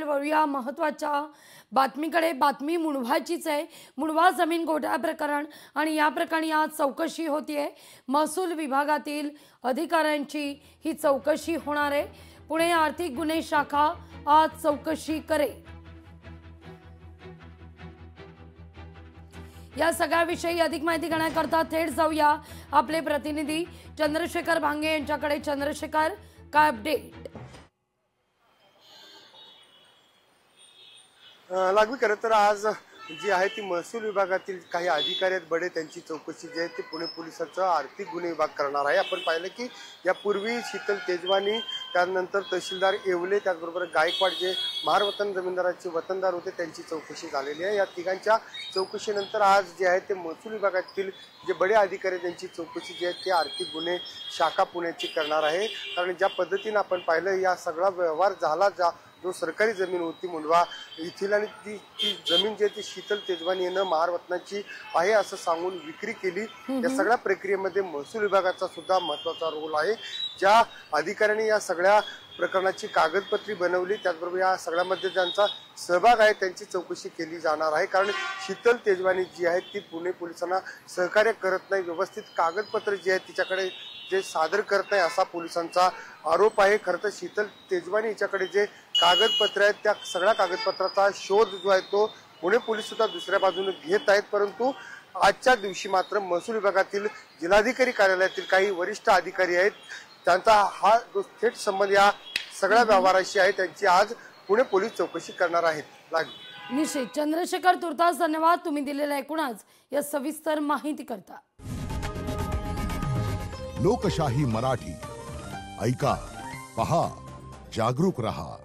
वळूया महत्त्वाच्या बातमीकडे। बातमी मुंढवाचीच आहे। मुंढवा जमीन घोटाळा प्रकरण आणि या प्रकरणी आज चौकशी होतीये। महसूल विभागातील अधिकाऱ्यांची ही चौकशी होणार आहे। पुणे आर्थिक गुन्हे शाखा आज चौकशी करेल। या सगळ्याविषयी अधिक माहिती घेण्याकरता थेट जाऊया आपले प्रतिनिधी चंद्रशेखर भांगे यांच्याकडे। चंद्रशेखर, काय अपडेट? लागू खरं तर आज जी आहे ती महसूल विभागातील काही अधिकारी आहेत बडे, त्यांची चौकशी जी आहे ती पुणे पोलिसांचा आर्थिक गुन्हे विभाग करणार आहे। आपण पाहिलं की यापूर्वी शीतल तेजवानी, त्यानंतर तहसीलदार येवले, त्याचबरोबर गायकवाड जे महारवतन जमीनदारांचे वतनदार होते, त्यांची चौकशी झालेली आहे। या तिघांच्या चौकशीनंतर आज जे आहे ते महसूल विभागातील जे बडे अधिकारी त्यांची चौकशी जी आहे ती आर्थिक गुन्हे शाखा पुण्याची करणार आहे। कारण ज्या पद्धतीने आपण पाहिलं या सगळा व्यवहार झाला, जो सरकारी जमीन होती मुंढवा येथील आणि ती जमीन जी आहे ती शीतल तेजवानी यांना महारवतनाची आहे असं सांगून विक्री केली। या सगळ्या प्रक्रियेमध्ये महसूल विभागाचा सुद्धा महत्त्वाचा रोल आहे। ज्या अधिकाऱ्यांनी या सगळ्या प्रकरणाची कागदपत्रे बनवली, त्याचबरोबर या सगळ्यामध्ये ज्यांचा सहभाग आहे त्यांची चौकशी केली जाणार आहे। कारण शीतल तेजवानी जी आहे ती पुणे पोलिसांना सहकार्य करत नाही, व्यवस्थित कागदपत्र जी आहे तिच्याकडे जे सादर करत नाही असा पोलिसांचा आरोप आहे। खरं तर शीतल तेजवानी हिच्याकडे जे कागदपत्र आहेत त्या सगळ्या कागदपत्राचा शोध जो आहे तो पुणे पोलीस सुद्धा दुसऱ्या बाजूने घेत आहेत। परंतु आजच्या दिवशी मात्र महसूल विभागातील जिल्हाधिकारी कार्यालयातील काही वरिष्ठ अधिकारी आहेत, त्यांचा हा जो थेट संबंध या सगळ्या व्यवहाराशी आहे, त्यांची आज पुणे पोलीस चौकशी करणार आहेत। निश्चित चंद्रशेखर, तुर्तास धन्यवाद तुम्ही दिलेल्या एकूणच या सविस्तर माहिती करता। लोकशाही मराठी ऐका, पहा, जागरूक रहा।